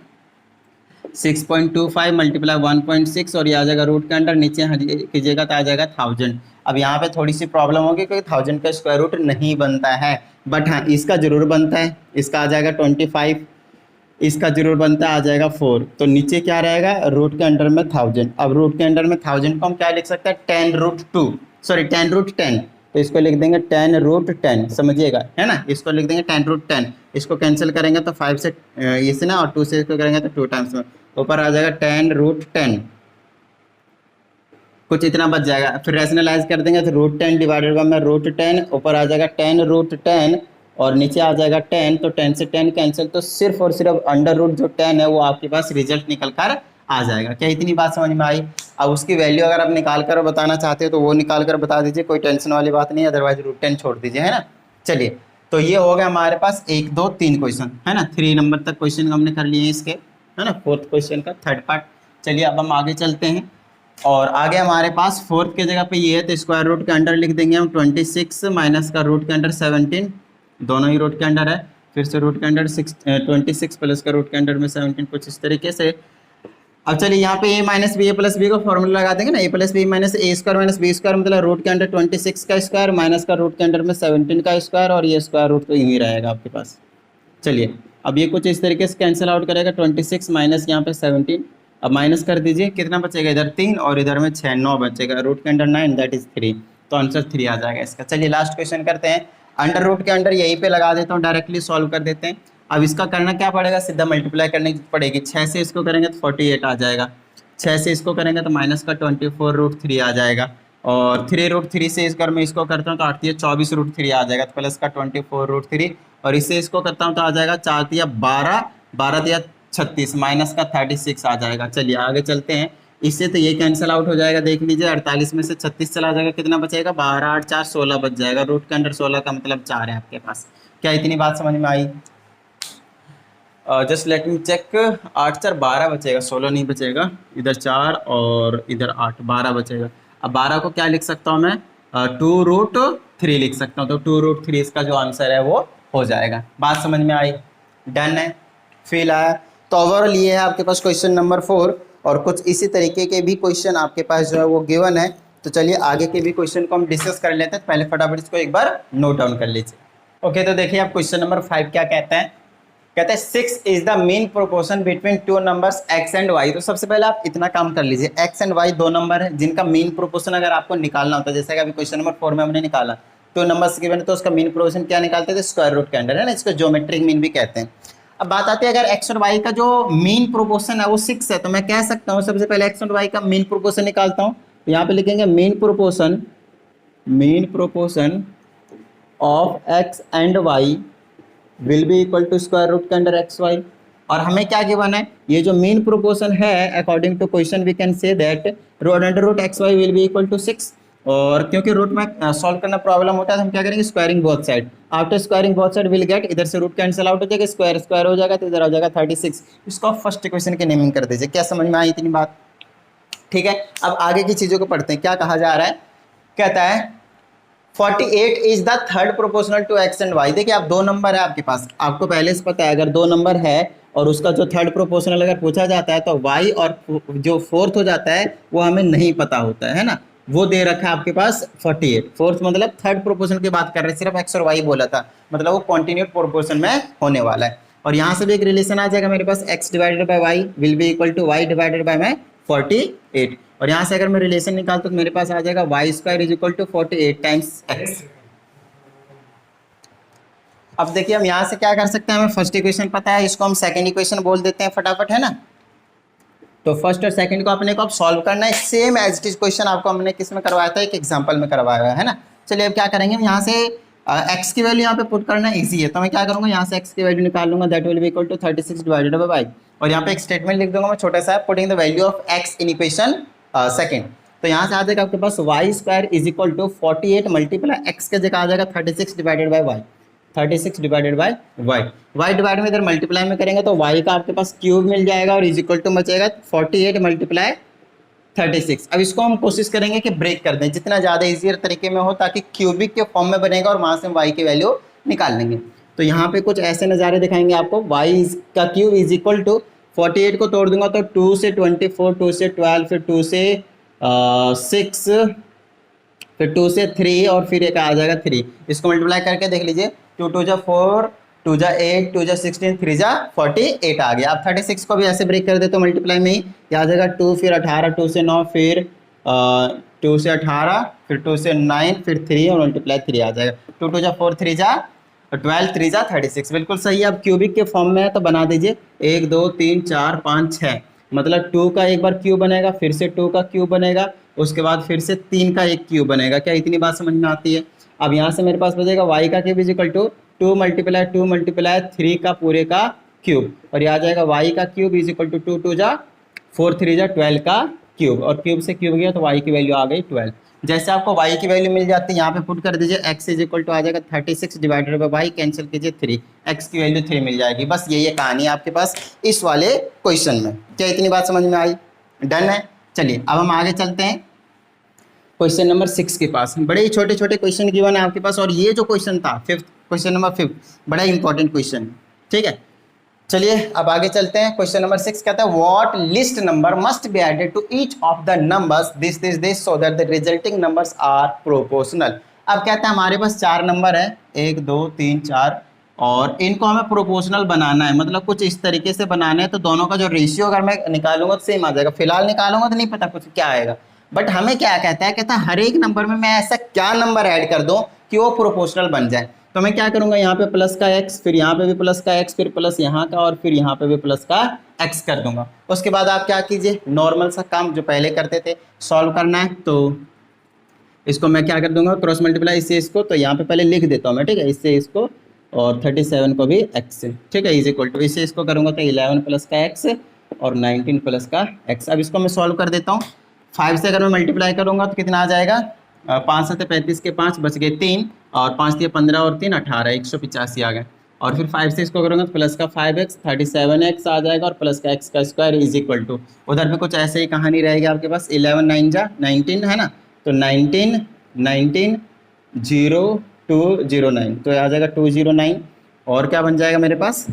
6.25 मल्टीप्लाई 1.6 और ये आ जाएगा रूट के अंडर, नीचे कीजिएगा तो आ जाएगा 1000। अब यहाँ पे थोड़ी सी प्रॉब्लम होगी क्योंकि 1000 का स्क्वायर रूट नहीं बनता है, बट हाँ इसका जरूर बनता है, इसका आ जाएगा 25, इसका जरूर बनता है, आ जाएगा 4। तो नीचे क्या रहेगा, रूट के अंडर में 1000। अब रूट के अंडर में 1000 को हम क्या लिख सकते हैं, 10 रूट 2, सॉरी 10 रूट 10, तो इसको लिख देंगे 10 रूट 10, समझिएगा, है ना। इसको लिख देंगे 10 रूट 10, इसको कैंसिल करेंगे तो 5 से इसे ना और 2 से इसको करेंगे तो 2 टाइम्स में ऊपर आ जाएगा 10 रूट 10, कुछ इतना बच जाएगा। फिर रैशनलाइज कर देंगे तो रूट 10 डिवाइडेड बाय में रूट 10, ऊपर आ जाएगा 10 रूट 10 और नीचे आ जाएगा 10, तो 10 से 10 कैंसिल, तो सिर्फ और सिर्फ अंडर रूट जो 10 है वो आपके पास रिजल्ट निकल कर आ जाएगा। क्या इतनी बात समझ में आई। अब उसकी वैल्यू अगर आप निकाल कर बताना चाहते हो तो वो निकाल कर बता दीजिए, कोई टेंशन वाली बात नहीं, अदरवाइज रूट 10 छोड़ दीजिए, है ना। चलिए तो ये हो गया हमारे पास 1 2 3 क्वेश्चन, है ना। 3 नंबर तक क्वेश्चन हमने कर लिए इसके, है ना, 4th क्वेश्चन का 3rd पार्ट। चलिए अब हम आगे चलते हैं और आगे हमारे पास 4th के जगह पे ये है तो स्क्वायर रूट के अंडर लिख देंगे हम 26 माइनस का रूट के अंडर 17, दोनों ही रूट के अंडर है, फिर से रूट के अंडर 26 प्लस का रूट के अंडर में 17, कुछ इस तरीके से। अब चलिए यहाँ पे a minus B A plus B का फॉर्मूला लगा देंगे ना, a plus B minus A square minus B square, मतलब रूट के अंडर 26 का स्क्वायर माइनस का रूट के अंडर में 17 का स्क्वायर और ये स्क्वायर रूट तो यूँ ही रहेगा आपके पास। चलिए अब ये कुछ इस तरीके से कैंसिल आउट करेगा, 26 माइनस यहाँ पे 17, अब माइनस कर दीजिए, कितना बचेगा, इधर 3 और इधर में 6 9 बचेगा, रूट के अंडर 9 दैट इज 3, तो आंसर 3 आ जाएगा इसका। चलिए लास्ट क्वेश्चन करते हैं, अंडर रूट के अंडर यहीं पे लगा देता हूँ, डायरेक्टली सॉल्व कर देते हैं। अब इसका करना क्या पड़ेगा, सीधा मल्टीप्लाई करने की पड़ेगी, 6 से इसको करेंगे तो 48 आ जाएगा, 6 से इसको करेंगे तो माइनस का 24 रूट 3 आ जाएगा और 3 रूट 3 से इस मैं इसको करता हूँ तो 8 24 रूट 3 आ जाएगा, तो प्लस का 24 रूट 3 और इससे इसको करता हूँ तो आ जाएगा 4 12 12 36 माइनस का 36 आ जाएगा। चलिए आगे चलते हैं, इससे तो ये कैंसिल आउट हो जाएगा, देख लीजिए 48 में से 36 चला जाएगा, कितना बचेगा, 12 8 4 16 बच जाएगा, रूट के अंडर 16 का मतलब 4 है आपके पास। क्या इतनी बात समझ में आई। जस्ट लेट मी चेक, 8 4 12 बचेगा, 16 नहीं बचेगा, इधर 4 और इधर 8 12 बचेगा। अब 12 को क्या लिख सकता हूँ मैं, 2 रूट 3 लिख सकता हूँ, तो 2 रूट 3 इसका जो आंसर है वो हो जाएगा। बात समझ में आई, डन है, फील आया। तो ओवरऑल ये है आपके पास क्वेश्चन नंबर 4 और कुछ इसी तरीके के भी क्वेश्चन आपके पास जो है वो गिवन है। तो चलिए आगे के भी क्वेश्चन को हम डिस्कस कर लेते हैं, पहले फटाफट इसको एक बार नोट डाउन कर लीजिए। ओके तो देखिए आप क्वेश्चन नंबर 5 क्या कहता है, कहते हैं 6 is the mean proportion between 2 numbers x and y। तो सबसे पहले आप इतना काम कर लीजिए, x एंड y 2 नंबर है जिनका मीन प्रोपोर्शन अगर आपको निकालना होता है, जैसे कि अभी क्वेश्चन नंबर 4 में हमने निकाला 2 नंबर्स गिवन है तो उसका मीन प्रोपोर्शन क्या निकालते थे, स्क्वायर रूट के अंडर, है ना, इसको ज्योमेट्रिक मीन भी कहते हैं। अब बात आती है अगर x और y का जो मीन प्रोपोर्शन है वो 6 है तो मैं कह सकता हूँ सबसे पहले x और y का मीन प्रोपोर्शन निकालता हूँ, तो यहाँ पे लिखेंगे mean proportion of x and y will be equal to square root के अंडर एक्स वाई। और हमें क्या गिवन है, ये जो मीन प्रोपोर्शन है according to question we can say that under root X Y will be equal to 6। और क्योंकि रूट में सॉल्व करना प्रॉब्लम होता है तो हम क्या करेंगे, squaring both side, after squaring both side will get, इधर से रूट कैंसिल आउट हो जाएगा, स्क्वायर स्क्वायर हो जाएगा तो इधर आ जाएगा 36। इसको फर्स्ट इक्वेशन की नेमिंग कर दीजिए। क्या समझ में आई इतनी बात, ठीक है। अब आगे की चीजों को पढ़ते हैं, क्या कहा जा रहा है, कहता है 48 is the third proportional to X and Y. देखिए आप 2 नंबर है आपके पास, आपको पहले से पता है अगर 2 नंबर है और उसका जो थर्ड प्रोपोर्शनल अगर पूछा जाता है तो y और जो फोर्थ हो जाता है वो हमें नहीं पता होता है ना, वो दे रखा है आपके पास 48, फोर्थ मतलब थर्ड प्रोपोर्शन की बात कर रहे हैं, सिर्फ x और y बोला था, मतलब वो कॉन्टिन्यूड प्रोपोर्शन में होने वाला है। और यहाँ से भी एक रिलेशन आ जाएगा मेरे पास, x divided by y will be equal to y divided by में 48। और यहाँ से अगर मैं रिलेशन निकालता तो मेरे पास आ जाएगा y square is equal to 48 times x। अब देखिए हम यहाँ से क्या कर सकते हैं, हमें फर्स्ट इक्वेशन पता है, इसको हम सेकंड इक्वेशन बोल देते हैं फटाफट, है ना। तो फर्स्ट और सेकंड को अपने को अब सॉल्व करना है, same as it is question आपको हमने किस में करवाया था, एक एग्जांपल में करवाया है ना। चलिए अब क्या करेंगे, हम यहाँ से x की वैल्यू यहाँ पे पुट करना ईजी है, तो मैं क्या करूँगा, यहाँ से x की वैल्यू निकाल लूंगा, that will be equal to 36 divided by y। और यहाँ पे एक स्टेटमेंट लिख दूंगा मैं छोटा सा, putting the value of x in equation second. तो यहाँ से आ जाएगा आपके पास Y square is equal to 48 multiply X के जगह आ जाएगा 36 divided by Y, 36 divided by Y. Y divide में इधर मल्टीप्लाई में करेंगे तो वाई का आपके पास क्यूब मिल जाएगा और इज इक्वल टू बचेगा 48 मल्टीप्लाई 36। अब इसको हम कोशिश करेंगे कि ब्रेक कर दें जितना ज़्यादा ईजियर तरीके में हो, ताकि क्यूबिक के फॉर्म में बनेगा और वहाँ से हम वाई की वैल्यू निकाल लेंगे। तो यहाँ पे कुछ ऐसे नज़ारे दिखाएंगे आपको। वाई का क्यूब इज इक्वल टू 48 को तोड़ दूंगा तो 2 से 24, 2 से 12, फिर 2 से 6, फिर 2 से 3 और फिर एक आ जाएगा 3। इसको मल्टीप्लाई करके देख लीजिए, 2 2 जा 4, 2 जा 8, 2 जा 16, 3 जा 48 आ गया। अब 36 को भी ऐसे ब्रेक कर दे तो मल्टीप्लाई में ही क्या आ जाएगा 2 फिर 18, 2 से 9, फिर 2 से 18, फिर 2 से 9, फिर 3 और मल्टीप्लाई 3 आ जाएगा। 2 2 जा 4, 3 जा 12, 3 जा 36, बिल्कुल सही है। अब क्यूबिक के फॉर्म में है तो बना दीजिए 1 2 3 4 5 6, मतलब 2 का एक बार क्यूब बनेगा, फिर से 2 का क्यूब बनेगा, उसके बाद फिर से 3 का एक क्यूब बनेगा। क्या इतनी बात समझ में आती है? अब यहाँ से मेरे पास बचेगा वाई का cube is equal to 2 multiply 3 का पूरे का क्यूब, और ये आ जाएगा वाई का क्यूब इज इक्वल टू 2 2 जा 4, 3 जा 12 का क्यूब, और क्यूब से क्यूब गया तो वाई की वैल्यू आ गई 12। जैसे आपको y की वैल्यू मिल जाती है यहाँ पे पुट कर दीजिए, x इज इक्वल टू आ जाएगा 36 डिवाइडेड बाई वाई, कैंसिल कीजिए 3, x की वैल्यू 3 मिल जाएगी। बस यही कहानी है आपके पास इस वाले क्वेश्चन में। क्या इतनी बात समझ में आई? डन है। चलिए अब हम आगे चलते हैं क्वेश्चन नंबर 6 के पास। बड़े ही छोटे छोटे क्वेश्चन गिवन है आपके पास, और ये जो क्वेश्चन था क्वेश्चन नंबर 5 बड़ा इंपॉर्टेंट क्वेश्चन, ठीक है। चलिए अब आगे चलते हैं। क्वेश्चन नंबर 6 कहता है what least number must be added to each of the numbers this so that the resulting numbers are proportional. अब कहता है हमारे पास 4 नंबर है, 1 2 3 4, और इनको हमें प्रोपोर्शनल बनाना है, मतलब कुछ इस तरीके से बनाना है। तो दोनों का जो रेशियो अगर मैं निकालूंगा तो सेम आ जाएगा। फिलहाल निकालूंगा तो नहीं पता कुछ क्या आएगा, बट हमें क्या कहता है, कहता है हर एक नंबर में मैं ऐसा क्या नंबर ऐड कर दूं कि वो प्रोपोर्शनल बन जाए। तो मैं क्या करूंगा, यहाँ पे प्लस का x, फिर यहाँ पे भी प्लस का x, फिर प्लस यहाँ का, और फिर यहाँ पे भी प्लस का x कर दूंगा। उसके बाद आप क्या कीजिए, नॉर्मल सा काम जो पहले करते थे सॉल्व करना है, तो इसको मैं क्या कर दूंगा, क्रॉस मल्टीप्लाई इससे इसको, तो यहाँ पे पहले लिख देता हूँ मैं, ठीक है, इससे इसको और 37 को भी x से, ठीक है, इज इक्वल टू इससे इसको करूँगा तो 11 प्लस का x और 19 प्लस का x। अब इसको मैं सॉल्व कर देता हूँ। 5 से अगर मैं मल्टीप्लाई करूँगा तो कितना आ जाएगा, 5 7 35 के 5 बच गए 3, और 5 दिए 15 और 3 18, 185 आ गए। और फिर 5 से इसको करूँगा तो प्लस का 5x 37x आ जाएगा, और प्लस का x का स्क्वायर इज इक्वल टू, उधर पे कुछ ऐसे ही कहानी रहेगी आपके पास, 11 9 जा 19 है ना, तो 19 19 0 2 0 9, तो आ जाएगा 209। और क्या बन जाएगा मेरे पास,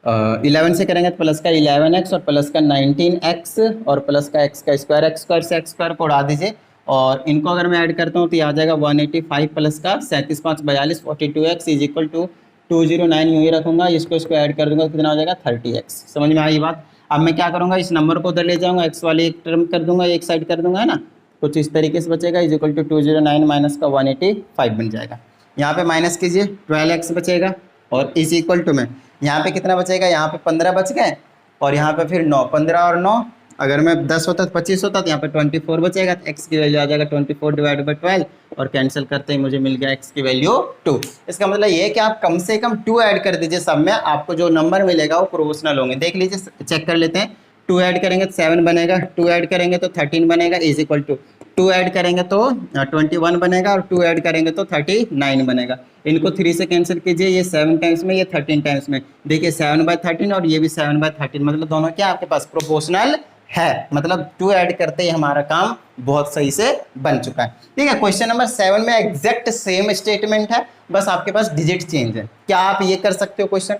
11 से करेंगे तो प्लस का 11x और प्लस का 19x और प्लस का x का स्क्वायर, x स्क्वायर से x स्क्वायर को उड़ा दीजिए, और इनको अगर मैं ऐड करता हूँ तो ये आ जाएगा 185 प्लस का 37 5 42 42x इज इक्वल टू 209, यूँ ही रखूँगा, इसको ऐड कर दूंगा तो कितना हो जाएगा 30x। समझ में आई बात? अब मैं क्या करूँगा, इस नंबर को उधर ले जाऊँगा, x वाली एक टर्म कर दूंगा, एक साइड कर दूंगा, है ना, कुछ इस तरीके से बचेगा, इज इक्वल टू 209 माइनस का 185 बन जाएगा। यहाँ पे माइनस कीजिए 12x बचेगा, और इज इक्वल टू में यहाँ पे कितना बचेगा, यहाँ पे 15 बच गए, और यहाँ पे फिर 9, 15 और 9, अगर मैं 10 होता तो 25 होता, तो यहाँ पे 24 बचेगा, तो x की वैल्यू आ जाएगा 24 डिवाइडेड बाई 12, और कैंसिल करते ही मुझे मिल गया x की वैल्यू 2। इसका मतलब ये है कि आप कम से कम 2 ऐड कर दीजिए सब में, आपको जो नंबर मिलेगा वो प्रोपोर्शनल होंगे। देख लीजिए, चेक कर लेते हैं। 2 ऐड करेंगे तो 7 बनेगा, 2 ऐड करेंगे तो 13 बनेगा, इज इक्वल टू 2 ऐड करेंगे तो 21 बनेगा, और 2 ऐड करेंगे तो 39 बनेगा। इनको 3 से कैंसिल कीजिए, ये 7 टाइम्स में, ये 13 टाइम्स में, देखिए 7/13 और ये भी 7/13, मतलब दोनों क्या आपके पास प्रोपोर्शनल है, मतलब 2 ऐड करते ही हमारा काम बहुत सही से बन चुका है। ठीक है, क्वेश्चन नंबर 7 में एग्जैक्ट सेम स्टेटमेंट है, बस आपके पास डिजिट चेंज है। क्या आप ये कर सकते हो क्वेश्चन?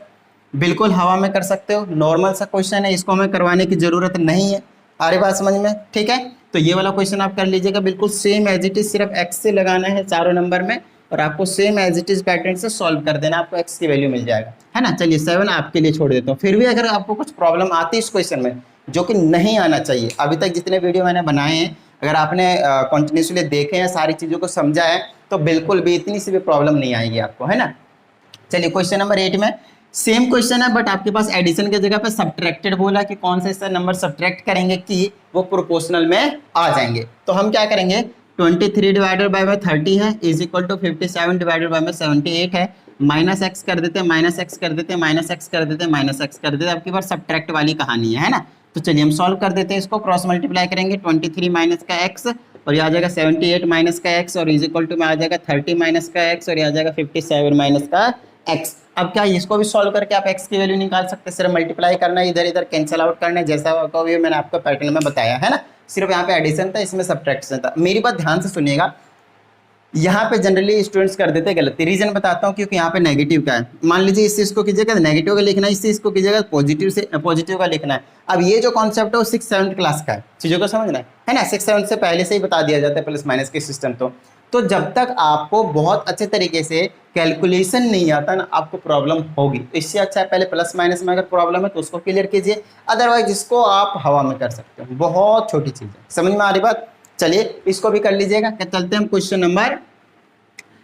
बिल्कुल हवा में कर सकते हो, नॉर्मल सा क्वेश्चन है, इसको हमें करवाने की जरूरत नहीं है। आ रही बात समझ में? ठीक है, तो ये वाला क्वेश्चन आप कर लीजिएगा, बिल्कुल सेम एज इट इज, सिर्फ x से लगाना है चारों नंबर में, और आपको same as it is pattern से सॉल्व कर देना, आपको x की वैल्यू मिल जाएगा, है ना। चलिए 7 आपके लिए छोड़ देता हूँ। फिर भी अगर आपको कुछ प्रॉब्लम आती है इस क्वेश्चन में, जो कि नहीं आना चाहिए, अभी तक जितने वीडियो मैंने बनाए हैं, अगर आपने कंटिन्यूसली देखे हैं, सारी चीज़ों को समझा है, तो बिल्कुल भी इतनी सी भी प्रॉब्लम नहीं आएगी आपको, है ना। चलिए क्वेश्चन नंबर 8 में सेम क्वेश्चन है, बट आपके पास एडिशन के जगह पे सब्ट्रैक्टेड बोला कि कौन से ऐसा नंबर सब्ट्रैक्ट करेंगे कि वो प्रोपोर्शनल में आ जाएंगे। तो हम क्या करेंगे, 23 डिवाइडेड बाय 30 है, is equal to 57 divided by 78 है, माइनस एक्स कर देते हैं, माइनस एक्स कर देते हैं, माइनस एक्स कर देते हैं, माइनस एक्स कर देते हैं। आपके पास सब्ट्रैक्ट वाली कहानी है ना। तो चलिए हम सॉल्व कर देते हैं इसको, क्रॉस मल्टीप्लाई करेंगे 23 माइनस का एक्स और ये आ जाएगा 78 माइनस का एक्स और इज इक्वल टू में आ जाएगा 30 माइनस का एक्स और ये आ जाएगा 57 माइनस का एक्स। अब क्या इसको भी सॉल्व करके आप एक्स की वैल्यू निकाल सकते हैं, सिर्फ मल्टीप्लाई करना है, इधर इधर कैंसिल आउट करना है, जैसा भी मैंने आपको पैटर्न में बताया है ना, सिर्फ यहाँ पे एडिशन था, इसमें सब्ट्रैक्शन था। मेरी बात ध्यान से सुनिएगा, यहाँ पे जनरली स्टूडेंट्स कर देते हैं गलती, रीजन बताता हूँ, क्योंकि यहाँ पे नेगेटिव का है। मान लीजिए इस चीज को कीजिएगा नेगेटिव का लिखना है, इस चीज को कीजिएगा पॉजिटिव से पॉजिटिव का लिखना है। अब ये जो कॉन्सेप्ट है वो 6th-7th क्लास का है, चीजों को समझना है ना, 6th-7th से पहले से ही बता दिया जाता है प्लस माइनस के सिस्टम। तो जब तक आपको बहुत अच्छे तरीके से कैलकुलेशन नहीं आता ना, आपको प्रॉब्लम होगी। तो इससे अच्छा है पहले प्लस माइनस में अगर प्रॉब्लम है तो उसको क्लियर कीजिए, अदरवाइज इसको आप हवा में कर सकते हो, बहुत छोटी चीज है। समझ में आ रही बात? चलिए इसको भी कर लीजिएगा। चलते हैं हम क्वेश्चन नंबर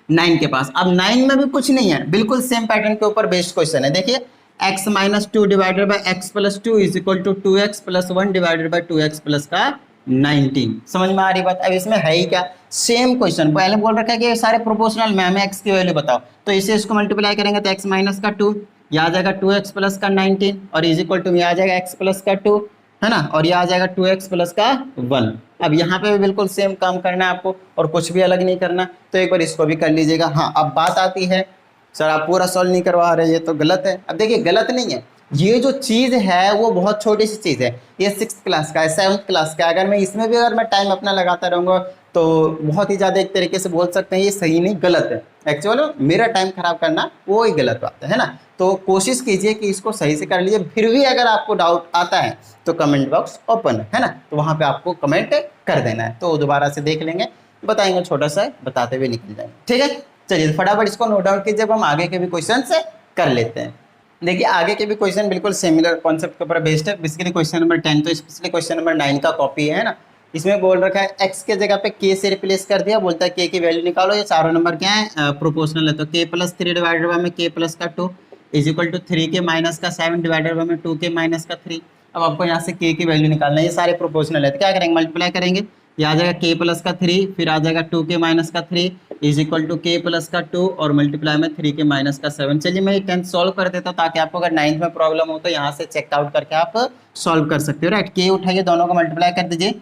9 के पास। अब 9 में भी कुछ नहीं है, बिल्कुल सेम पैटर्न के ऊपर बेस्ड क्वेश्चन है। देखिए x minus 2 divided by x plus 2 is equal to 2x plus 1 divided by 2x plus का 19। समझ में आ रही बात? अब इसमें है ही क्या, सेम क्वेश्चन, पहले बोल रखा है कि सारे प्रोपोर्शनल में हमें x की वैल्यू बताओ, तो इसे इसको मल्टीप्लाई करेंगे तो x माइनस का 2, यह आ जाएगा 2x प्लस का 19 और इज इक्वल टू आ जाएगा x प्लस का 2, है ना, और यह आ जाएगा 2x प्लस का 1। अब यहाँ पे भी बिल्कुल सेम काम करना है आपको और कुछ भी अलग नहीं करना, तो एक बार इसको भी कर लीजिएगा। हाँ अब बात आती है सर आप पूरा सॉल्व नहीं करवा रहे, ये तो गलत है। अब देखिए गलत नहीं है, ये जो चीज है वो बहुत छोटी सी चीज है, ये 6th क्लास का है, 7th क्लास का है। अगर मैं इसमें भी अगर मैं टाइम अपना लगाता रहूँगा तो बहुत ही ज़्यादा एक तरीके से बोल सकते हैं ये सही नहीं गलत है। एक्चुअली मेरा टाइम खराब करना वो ही गलत बात है ना। तो कोशिश कीजिए कि इसको सही से कर लीजिए। फिर भी अगर आपको डाउट आता है तो कमेंट बॉक्स ओपन है ना, तो वहाँ पे आपको कमेंट कर देना है, तो दोबारा से देख लेंगे, बताएंगे, छोटा सा बताते हुए निकल जाएंगे। ठीक है, चलिए फटाफट इसको नोट डाउन कीजिए, हम आगे के भी क्वेश्चन से कर लेते हैं। देखिए आगे के भी क्वेश्चन बिल्कुल सिमिलर कॉन्सेप्ट के ऊपर बेस्ड है। बेसिकली क्वेश्चन नंबर 10 तो स्पेशली क्वेश्चन नंबर 9 का कॉपी है ना। इसमें बोल रखा है x के जगह पे k से रिप्लेस कर दिया, बोलता है k की वैल्यू निकालो। ये चारों नंबर क्या है, प्रोपोर्शनल है, तो k प्लस 3 डिवाइडेड बाय में k प्लस का 2 is equal to 3k minus का 7 डिवाइडेड बाय में 2k माइनस का 3। अब आपको यहाँ से k की वैल्यू निकालना है, ये सारे प्रोपोर्शनल है, तो क्या करेंगे मल्टीप्लाई करेंगे, ये आ जाएगा k प्लस का 3, फिर आ जाएगा 2k माइनस का 3 is equal to k plus का 2 और मल्टीप्लाई में 3k माइनस का 7। चलिए मैं 10th सॉल्व कर देता हूँ ताकि आपको अगर 9th में प्रॉब्लम हो तो यहाँ से चेकआउट करके आप सॉल्व कर सकते हो। राइट, k उठाइए, दोनों को मल्टीप्लाई कर दीजिए,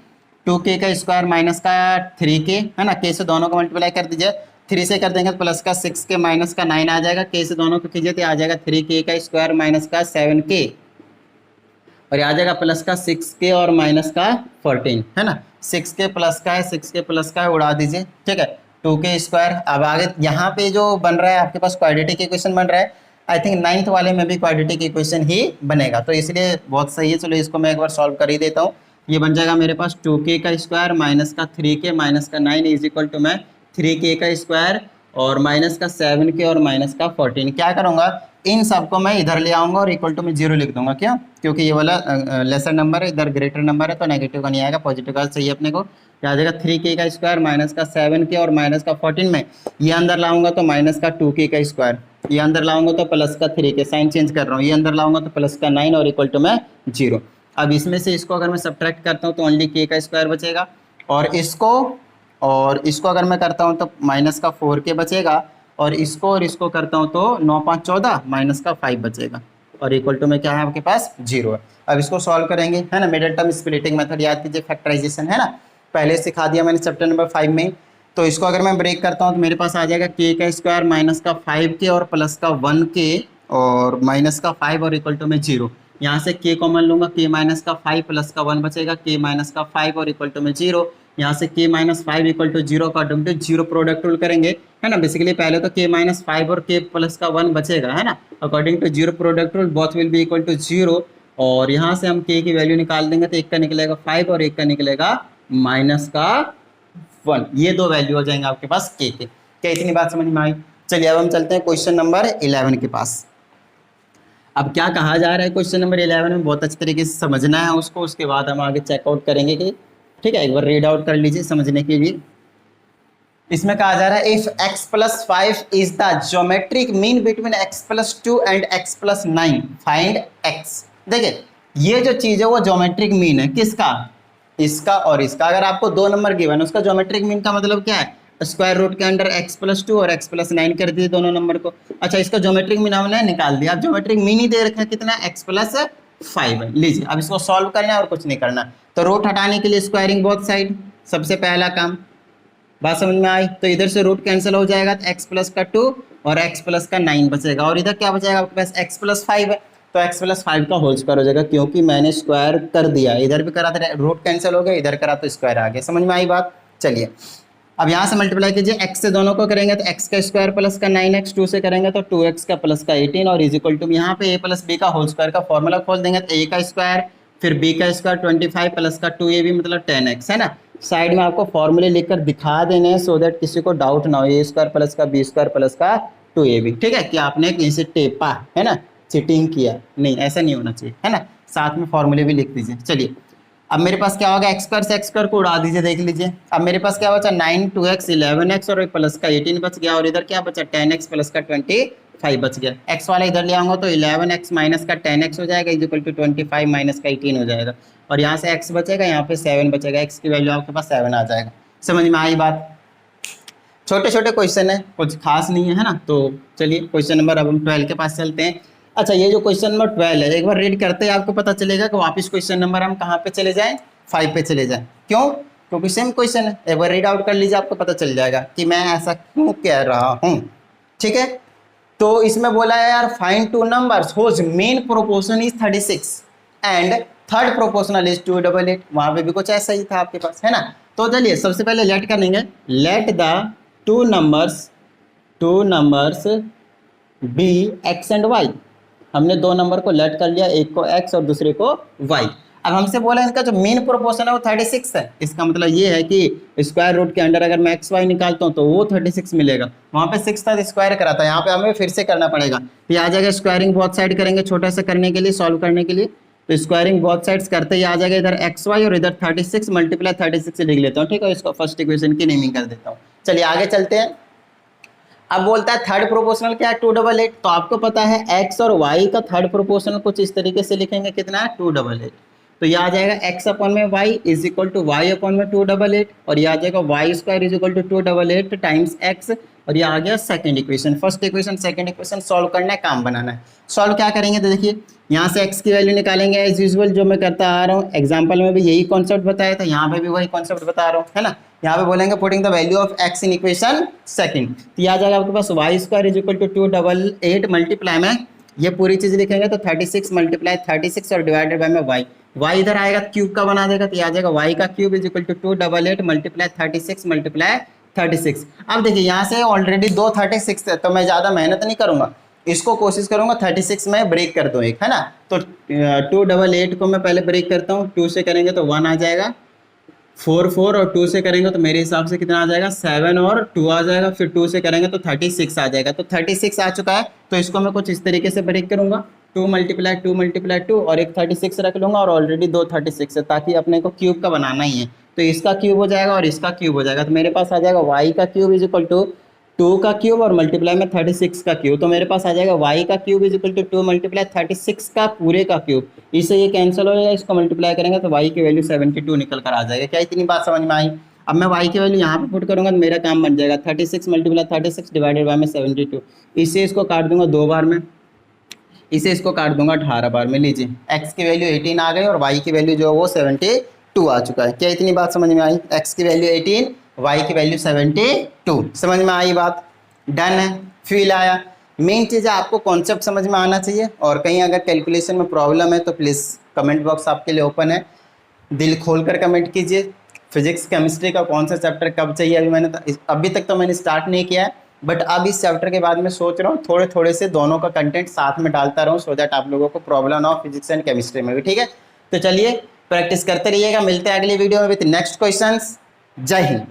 2k का स्क्वायर माइनस का 3k है ना, k से दोनों को मल्टीप्लाई कर दीजिए, 3 से कर देंगे तो प्लस का 6k माइनस का 9 आ जाएगा, k से दोनों को कीजिए तो आ जाएगा 3k का स्क्वायर माइनस का 7k और आ जाएगा प्लस का 6k और माइनस का 14 है ना। 6k प्लस का है, 6k प्लस का है, उड़ा दीजिए। ठीक है, 2k स्क्वायर। अब आगे यहाँ पे जो बन रहा है आपके पास क्वाड्रेटिक इक्वेशन बन रहा है, आई थिंक 9th वाले में भी क्वाड्रेटिक इक्वेशन ही बनेगा, तो इसलिए बहुत सही है। चलो इसको मैं एक बार सॉल्व कर ही देता हूँ। ये बन जाएगा मेरे पास 2k का स्क्वायर माइनस का 3k माइनस का 9 इज इक्वल टू मैं 3k का स्क्वायर और माइनस का 7k और माइनस का 14। क्या करूँगा, इन सबको मैं इधर ले आऊँगा और इक्वल टू में 0 लिख दूंगा। क्यों? क्योंकि ये वाला लेसर नंबर है, इधर ग्रेटर नंबर है, तो नेगेटिव का नहीं आएगा, पॉजिटिव का चाहिए अपने को। क्या आ जाएगा 3k का स्क्वायर माइनस का 7k और माइनस का 14 में ये अंदर लाऊंगा तो माइनस का 2k का स्क्वायर, ये अंदर लाऊंगा तो प्लस का 3k, साइन चेंज कर रहा हूँ, ये अंदर लाऊंगा तो प्लस का 9 और इक्वल टू में 0। अब इसमें से इसको अगर मैं सब्ट्रैक्ट करता हूँ तो ओनली k का स्क्वायर बचेगा और इसको अगर मैं करता हूँ तो माइनस का 4k बचेगा और इसको करता हूँ तो 9 5 14 माइनस का 5 बचेगा और इक्वल टू में क्या है आपके पास 0 है। अब इसको सॉल्व करेंगे है ना, मिडिल टर्म स्प्लिटिंग मेथड याद कीजिए, फैक्टराइजेशन है ना, पहले सिखा दिया मैंने चैप्टर नंबर 5 में। तो इसको अगर मैं ब्रेक करता हूँ तो मेरे पास आ जाएगा k का स्क्वायर माइनस का 5k और प्लस का 1k और माइनस का 5 और इक्वल टू में 0। यहाँ से k कॉमन लूंगा, k माइनस का 5 प्लस का 1 बचेगा, k माइनस का 5 और इक्वल टू में 0। यहाँ से k माइनस 5 इक्वल टू 0 का अकॉर्डिंग टू 0 प्रोडक्ट रूल करेंगे है ना। बेसिकली पहले तो k माइनस 5 और k प्लस का 1 बचेगा है ना, according to 0 product rule both will be equal to 0 और यहाँ से हम k की वैल्यू निकाल देंगे तो एक का निकलेगा 5 और एक का निकलेगा माइनस का 1। ये दो वैल्यू हो जाएंगे आपके पास k के। क्या इतनी बात समझ में आई? चलिए अब हम चलते हैं क्वेश्चन नंबर 11 के पास। अब क्या कहा जा रहा है क्वेश्चन नंबर 11 में, बहुत अच्छे तरीके से समझना है उसको, उसके बाद हम आगे चेकआउट करेंगे कि ठीक है, एक बार रीड आउट कर लीजिए समझने के लिए। इसमें कहा जा रहा है if x plus 5 is the geometric mean between x plus 2 and x plus 9 find x। देखिए ये जो चीज है वो ज्योमेट्रिक मीन है, किसका? इसका और इसका। अगर आपको 2 नंबर गिवन है उसका ज्योमेट्रिक मीन का मतलब क्या है, स्क्वायर रूट के अंडर x प्लस 2 और x प्लस 9 कर दिए दोनों नंबर को। अच्छा इसका ज्योमेट्रिक मीन हमने निकाल दिया। अब ज्योमेट्रिक मीन ही दे रखा है कितना, x प्लस 5 है। लीजिए अब इसको सॉल्व करना है और कुछ नहीं करना। तो रूट हटाने के लिए स्क्वायरिंग बोथ साइड, सबसे पहला काम। बात समझ में आई? तो इधर से रूट कैंसिल हो जाएगा तो x प्लस का 2 और x प्लस का 9 बचेगा, और इधर क्या बचेगा आपके पास x प्लस 5 है, तो x प्लस 5 का होल स्क्वायर हो जाएगा, क्योंकि मैंने स्क्वायर कर दिया। इधर भी करा था रूट कैंसिल हो गया, इधर करा तो स्क्वायर आ गया। समझ में आई बात? चलिए अब यहाँ से मल्टीप्लाई कीजिए, x से दोनों को करेंगे तो x का स्क्वायर प्लस का 9x, 2 से करेंगे तो 2x का प्लस का 18 और इज इक्वल टू यहाँ पे a प्लस b का होल स्क्वायर का फॉर्मूला खोल देंगे तो a का स्क्वायर फिर b का स्क्वायर 25 प्लस का 2ab मतलब 10x है ना। साइड में आपको फॉर्मूले लिखकर दिखा देने हैं सो दैट किसी को डाउट ना हो, a स्क्वायर प्लस का b स्क्वायर प्लस का 2ab। ठीक है, कि आपने कहीं से टेपा है ना, चीटिंग किया, नहीं ऐसा नहीं होना चाहिए है ना। साथ में फॉर्मूले भी लिख दीजिए। चलिए अब मेरे पास क्या होगा, x स्क्वायर से x स्क्वायर को उड़ा दीजिए, देख लीजिए। अब मेरे पास क्या बचा 9 2x 11x और प्लस का 18 बच गया, और इधर क्या बचा 10x प्लस का 25 बच गया। x वाला इधर ले आऊंगा तो 11x माइनस का 10x हो जाएगा इज इक्वल टू 25 माइनस का 18 हो जाएगा, और यहाँ से x बचेगा, यहाँ पे 7 बचेगा, x की वैल्यू आपके पास 7 आ जाएगा। समझ में आई बात? छोटे छोटे क्वेश्चन है, कुछ खास नहीं है ना। तो चलिए क्वेश्चन नंबर अब हम 12 के पास चलते हैं। अच्छा, ये जो क्वेश्चन नंबर 12 है, एक बार रीड करते हैं आपको पता चलेगा कि वापस क्वेश्चन नंबर हम कहाँ पे चले जाएं, 5 पे चले जाएं। क्यों? क्योंकि सेम क्वेश्चन है, एक बार रीड आउट कर लीजिए, आपको पता चल जाएगा कि मैं ऐसा क्यों कह रहा हूँ। ठीक है, तो इसमें बोला है यार find two numbers whose mean proportion is 36 and third proportional is 288। वहां पे भी कुछ ऐसा ही था आपके पास है ना। तो चलिए सबसे पहले लेट करेंगे, let the two numbers be x and y. हमने दो नंबर को लेट कर लिया, एक को x और दूसरे को y। अब हमसे बोला इनका जो मेन प्रोपोर्शन है वो 36 है। इसका मतलब ये है कि स्क्वायर रूट के अंडर अगर मैं xy निकालता हूँ तो वो 36 मिलेगा। वहाँ पे 6 था स्क्वायर करा था, यहाँ पे हमें फिर से करना पड़ेगा। ये आ जाएगा स्क्वायरिंग बोथ साइड करेंगे छोटा सा करने के लिए, सॉल्व करने के लिए। तो स्क्वायरिंग बोथ साइड्स करते ही आ जाएगा इधर xy और इधर 36 मल्टीप्लाई 36 से लिख लेता हूँ। ठीक है, इसको फर्स्ट इक्वेशन की नेमिंग कर देता हूँ। चलिए आगे चलते हैं। अब बोलता है थर्ड प्रोपोर्शनल क्या है, 288। तो आपको पता है x और y का थर्ड प्रोपोर्शनल कुछ इस तरीके से लिखेंगे, कितना है 288। तो ये आ जाएगा x अपॉन में y is equal to y upon में 288, और ये आ जाएगा y square is equal to 288 times x, और ये आ गया second equation. First equation second equation solve करना है, काम बनाना है। सॉल्व क्या करेंगे तो देखिए, यहाँ से x की वैल्यू निकालेंगे एज यूजुअल, जो मैं करता आ रहा हूँ। एग्जाम्पल में भी यही कॉन्सेप्ट बताया था, यहाँ पे भी वही कॉन्सेप्ट बता रहा हूँ है ना। यहाँ पे बोलेंगे putting the value of x in equation second, तो ये आ जाएगा आपके पास y square is equal to 288 multiply में ये पूरी चीज लिखेंगे तो 36 मल्टीप्लाई 36 और डिवाइडेड बाय में y इधर आएगा क्यूब का बना देगा, तो ये आ जाएगा y का cube is equal to 288 multiply 36 multiply 36। अब देखिए यहाँ से ऑलरेडी 2 36 है, तो मैं ज़्यादा मेहनत नहीं करूँगा, इसको कोशिश करूँगा 36 में ब्रेक कर दूँ एक है ना। तो 288 को मैं पहले ब्रेक करता हूँ, 2 से करेंगे तो 1 आ जाएगा, 4 4 और 2 से करेंगे तो मेरे हिसाब से कितना आ जाएगा 7 और 2 आ जाएगा, फिर 2 से करेंगे तो 36 आ जाएगा। तो 36 आ चुका है, तो इसको मैं कुछ इस तरीके से ब्रेक करूँगा, 2 मल्टीप्लाई 2 और एक 36 रख लूँगा, और ऑलरेडी 2 36 है, ताकि अपने को क्यूब का बनाना ही है। तो इसका क्यूब हो जाएगा और इसका क्यूब हो जाएगा, तो मेरे पास आ जाएगा y का क्यूब इज इक्वल टू 2 का क्यूब और मल्टीप्लाई में 36 का क्यूब, तो मेरे पास आ जाएगा y का cube is equal to 2 multiply 36 का पूरे का क्यूब। इससे ये कैंसिल हो जाएगा, इसको मल्टीप्लाई करेंगे तो y की वैल्यू 72 निकल कर आ जाएगा। क्या इतनी बात समझ में आई? अब मैं y की वैल्यू यहाँ पे पुट करूँगा तो मेरा काम बन जाएगा 36 मल्टीप्लाई 36 डिवाइडेड बाय में 72। इससे इसको काट दूंगा 2 बार में, इसे इसको काट दूंगा 18 बार में। लीजिए x की वैल्यू 18 आ गई और y की वैल्यू जो है वो 72 आ चुका है। क्या इतनी बात समझ में आई? x की वैल्यू 18, y की वैल्यू 72, समझ में आई बात? डन है, फील आया। मेन चीज़ है आपको कॉन्सेप्ट समझ में आना चाहिए, और कहीं अगर कैलकुलेशन में प्रॉब्लम है तो प्लीज़ कमेंट बॉक्स आपके लिए ओपन है, दिल खोलकर कमेंट कीजिए। फिजिक्स केमिस्ट्री का कौन सा चैप्टर कब चाहिए, अभी तक तो मैंने स्टार्ट नहीं किया है, बट अब इस चैप्टर के बाद मैं सोच रहा हूँ थोड़े थोड़े से दोनों का कंटेंट साथ में डालता रहूँ, सो दैट आप लोगों को प्रॉब्लम ना हो फिजिक्स एंड केमिस्ट्री में भी। ठीक है, तो चलिए प्रैक्टिस करते रहिएगा, मिलते हैं अगली वीडियो में विद नेक्स्ट क्वेश्चंस। जय हिंद।